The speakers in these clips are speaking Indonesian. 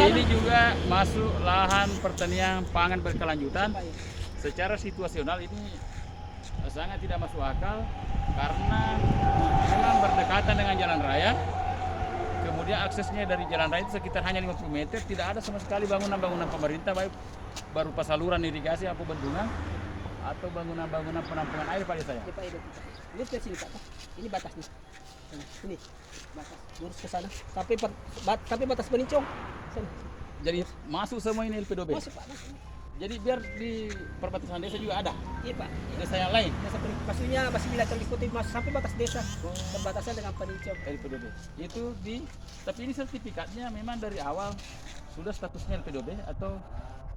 Ini juga masuk lahan pertanian pangan berkelanjutan. Secara situasional ini sangat tidak masuk akal karena memang berdekatan dengan jalan raya. Kemudian aksesnya dari jalan raya itu sekitar hanya 50 meter, tidak ada sama sekali bangunan-bangunan pemerintah baik berupa saluran irigasi atau bendungan atau bangunan-bangunan penampungan air pada saya. Iya, Pak, ini ke sini Pak. Ini batasnya. Ini batas lurus ke sana. Tapi batas penincong. Sana. Jadi masuk semua ini LP2B. Masuk Pak, masuk. Jadi biar di perbatasan desa juga ada. Iya Pak. Desa yang lain. Maksudnya masih bila terikuti sampai batas desa. Perbatasan dengan penincong. LP2B. Itu tapi ini sertifikatnya memang dari awal sudah statusnya LP2B atau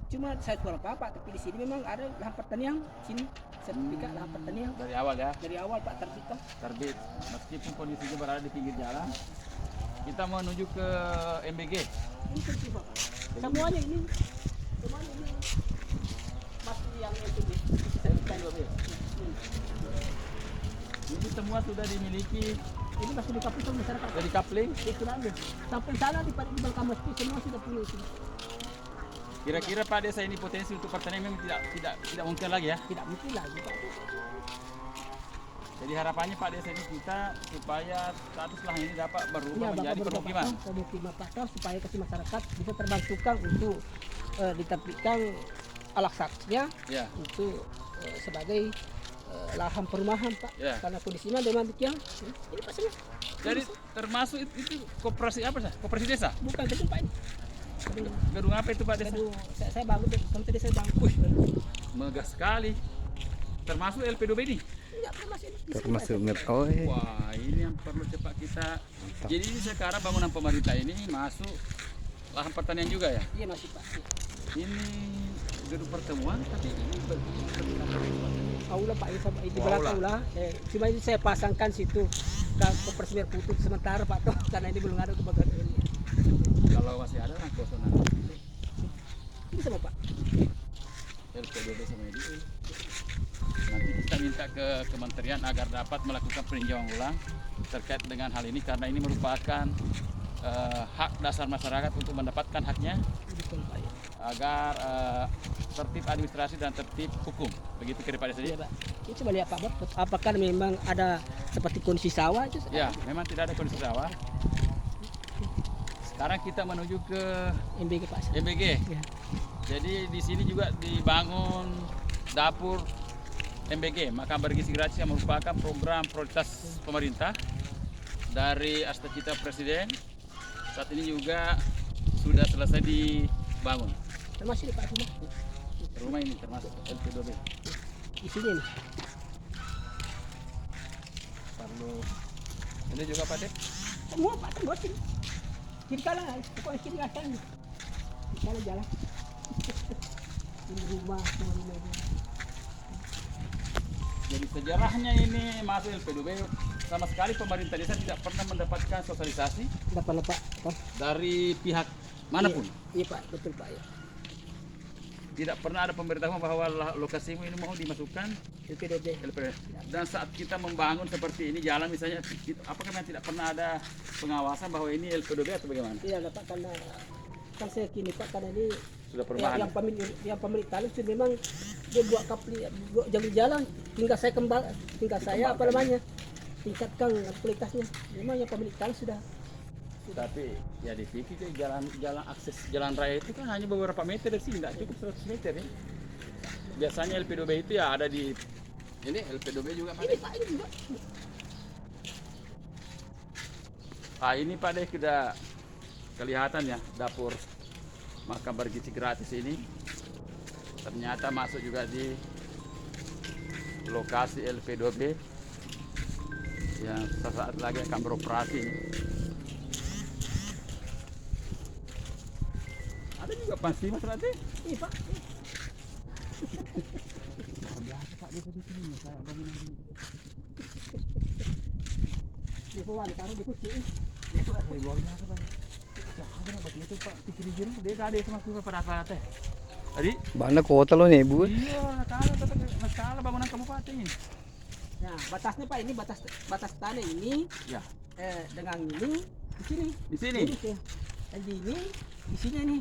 Cuma saya kurang apa Pak, tapi di sini memang ada lahan pertanian sini sertifikat lahan pertanian dari awal ya? dari awal Pak terbit. Terbit. Meskipun kondisinya berada di pinggir jalan, kita menuju ke MBG. Ini tertib Pak. Semuanya ini masih yang LPB. LP2B. Ini semua sudah dimiliki Ini masih di kapal masyarakat. dari coupling. Itu ambil. Sampai sana di Bangka Mesti semua sudah punya itu. Kira-kira Pak Desa ini potensi untuk pertanian memang tidak mungkin lagi ya. Tidak mungkin lagi Pak. Jadi harapannya Pak Desa ini kita supaya status lahan ini dapat berubah menjadi permukiman. Pemukiman Pak supaya kasih masyarakat bisa terbantukan untuk diterbitkan alaksaknya Ya. untuk sebagai lahan perumahan Pak. Ya. Karena kondisinya memang demikian. Ini Pak sini. Jadi termasuk itu koperasi apa sih? Koperasi desa? Bukan gedung Pak ini. Gedung apa itu Pak Desa? Gedung saya bangun sampai tadi saya bangun. Megah sekali. Termasuk LP2B ini. Enggak termasuk ini. Termasuk ngetoi. Wah, ini yang perlu cepat kita. Jadi ini sekarang bangunan pemerintah ini masuk lahan pertanian juga ya? Iya masih Pak. Ini gedung pertemuan, tapi ini Aula Pak ini di Oh, belakang aula. aula. Cuma ini saya pasangkan situ kompresi merah putih sementara Pak toh karena ini belum ada kebakaran ini. kalau masih ada nah kosong Ini sama Pak. LP2B sama ini. Nanti kita minta ke kementerian agar dapat melakukan peninjauan ulang terkait dengan hal ini karena ini merupakan hak dasar masyarakat untuk mendapatkan haknya Betul Pak. Ya. agar tertib administrasi dan tertib hukum. Begitu kira Pak Desa. Iya Pak. Ini coba lihat Pak, apakah memang ada seperti kondisi sawah itu? Ya, memang tidak ada kondisi sawah. Sekarang kita menuju ke MBG Pak. MBG. Ya. Jadi di sini juga dibangun dapur MBG, makan bergizi gratis yang merupakan program prioritas pemerintah dari Astagita Presiden. Saat ini juga sudah selesai dibangun. Termasuk Pak rumah. Rumah ini termasuk LP2B. Di sini nih. Perlu. Ini juga Pak Dek. Semua Pak semua sini. Kiri kanan, pokoknya kiri kanan. Kiri kanan jalan. Ini rumah semua. Jadi sejarahnya ini masuk LP2B sama sekali pemerintah desa tidak pernah mendapatkan sosialisasi Dapat Pak. dari pihak manapun. Iya Pak, betul Pak ya. Tidak pernah ada pemberitahuan bahwa lokasimu ini mau dimasukkan LPDB. LP. Dan saat kita membangun seperti ini jalan misalnya, apakah memang tidak pernah ada pengawasan bahwa ini LP2B atau bagaimana? Tidak dapat karena kan saya kini Pak karena ini Sudah perumahan. yang pemilik tanah itu memang dia buat kapli buat jalur jalan tinggal saya apa namanya tingkatkan kualitasnya. Memang yang pemilik tanah sudah. Tapi ya dipikir jalan akses jalan raya itu kan hanya beberapa meter dari sini, tidak cukup 100 meter ya. Biasanya LP2B itu ya ada di ini LP2B juga Pak. Ini Pak ini juga. Ah ini Pak Dek sudah kelihatan ya dapur makan bergizi gratis ini. Ternyata masuk juga di lokasi LP2B yang sesaat lagi akan beroperasi ini. Ada juga pasti Mas Rati. Ini Pak. Biasa Pak Desa di sini saya bangunan ini. Di bawah taruh di kursi. Itu ada luar biasa Pak. Ada apa itu Pak? Pikir-pikir dia ada sama kita pada apa teh. Tadi? Bana kota lo nih bu. Iya, masalah bangunan kabupaten ini. Nah, batasnya Pak ini batas tanah ini Ya, dengan ini di sini. di sini. Lurus ya. Jadi ini isinya nih.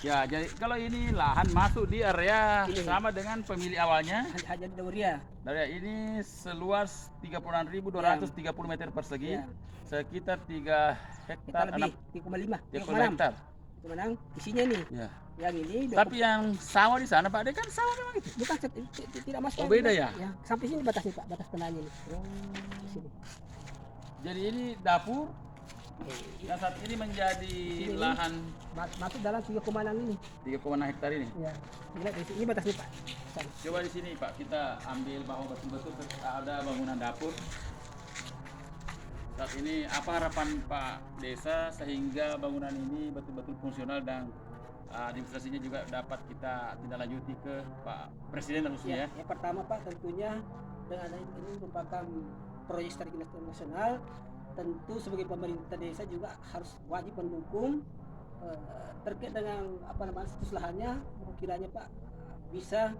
Ya, jadi kalau ini lahan masuk di area Ini. sama dengan pemilik awalnya. Haji Dauria. Dari ini seluas 36.230 meter persegi, Ya. sekitar 3 Kita hektar, lebih 3,5. 3,6 hektar. Itu menang isinya nih. Ya. Yang ini Tapi yang sawah di sana Pak De kan sawah memang itu. bukan tidak masuk. Oh, beda ya? Ya, sampai sini batasnya Pak, batas tanahnya nih. Di sini. Jadi ini dapur yang saat ini menjadi Ini. lahan Masuk dalam 3,6 ini. 3,6 hektar ini. Ya. Lihat di sini, ini batasnya Pak. Sana. Coba di sini Pak, kita ambil bahwa betul-betul ada bangunan dapur. Saat ini apa harapan Pak Desa sehingga bangunan ini betul-betul fungsional dan administrasinya juga dapat kita tindak lanjuti ke Pak Presiden khususnya ya? Yang pertama Pak tentunya dengan ini merupakan proyek strategis nasional, tentu sebagai pemerintah desa juga harus wajib mendukung terkait dengan apa namanya status lahannya, kiranya Pak bisa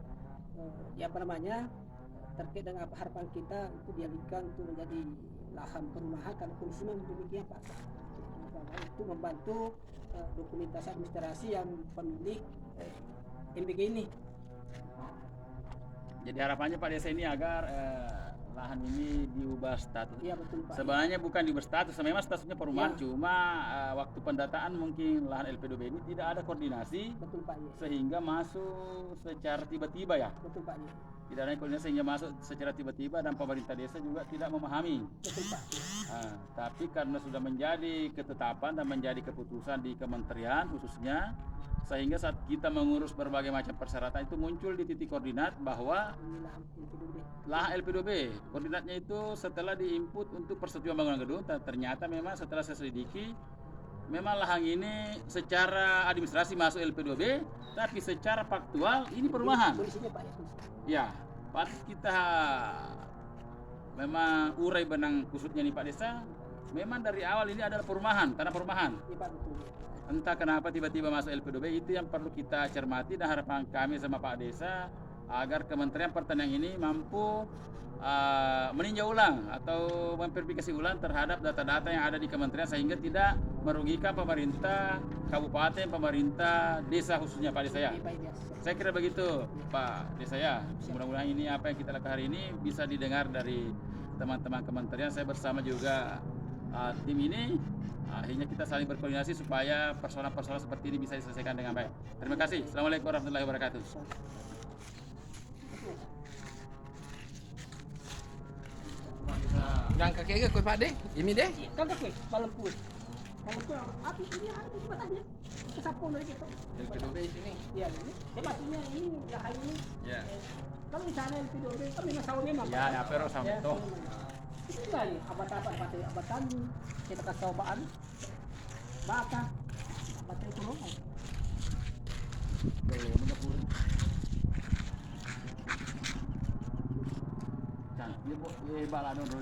terkait dengan apa harapan kita itu dialihkan untuk menjadi lahan perumahan karena kondisi memang demikian Pak. Itu membantu dokumentasi administrasi yang pemilik MBG ini. Jadi harapannya Pak Desa ini agar lahan ini diubah status. Iya betul Pak. Sebenarnya bukan diubah status, memang statusnya perumahan, Ya. cuma waktu pendataan mungkin lahan LP2B ini tidak ada koordinasi Betul Pak ya. sehingga masuk secara tiba-tiba ya. Betul Pak ya. Tidak ada koordinasi sehingga masuk secara tiba-tiba dan pemerintah desa juga tidak memahami. Betul Pak. Tapi karena sudah menjadi ketetapan dan menjadi keputusan di kementerian khususnya, sehingga saat kita mengurus berbagai macam persyaratan itu muncul di titik koordinat bahwa Ini lahan LPDB. lahan LP2B koordinatnya itu setelah diinput untuk persetujuan bangunan gedung, ternyata memang setelah saya selidiki memang lahan ini secara administrasi masuk LP2B, tapi secara faktual ini perumahan. Polisinya Pak ya. Polisi. Ya, pas kita memang urai benang kusutnya nih Pak Desa, memang dari awal ini adalah perumahan, tanah perumahan. Iya Pak betul. Entah kenapa tiba-tiba masuk LP2B, itu yang perlu kita cermati dan harapan kami sama Pak Desa agar Kementerian Pertanian ini mampu meninjau ulang atau memverifikasi ulang terhadap data-data yang ada di kementerian sehingga tidak merugikan pemerintah kabupaten, pemerintah desa khususnya Pak Desa ya. Iya Pak ya. Saya kira begitu Pak Desa ya. Mudah-mudahan ini apa yang kita lakukan hari ini bisa didengar dari teman-teman kementerian. Saya bersama juga tim ini akhirnya kita saling berkoordinasi supaya persoalan-persoalan seperti ini bisa diselesaikan dengan baik. Terima kasih. Assalamualaikum warahmatullahi wabarakatuh. Yang kaki ke Pak De, ini deh. Kan kok malam pun. Malam pun api ini ada di batasnya. Kesapun dari kita. LP2B sini. Iya ini. Matinya ini lahan ini. Ya. Kalau di sana LPDB kan memang sawahnya memang. Ya, ya, pero sama Ya, itu. Itu lagi abatan kita kasih cobaan. Baka. Abatan itu loh. Can, dia balado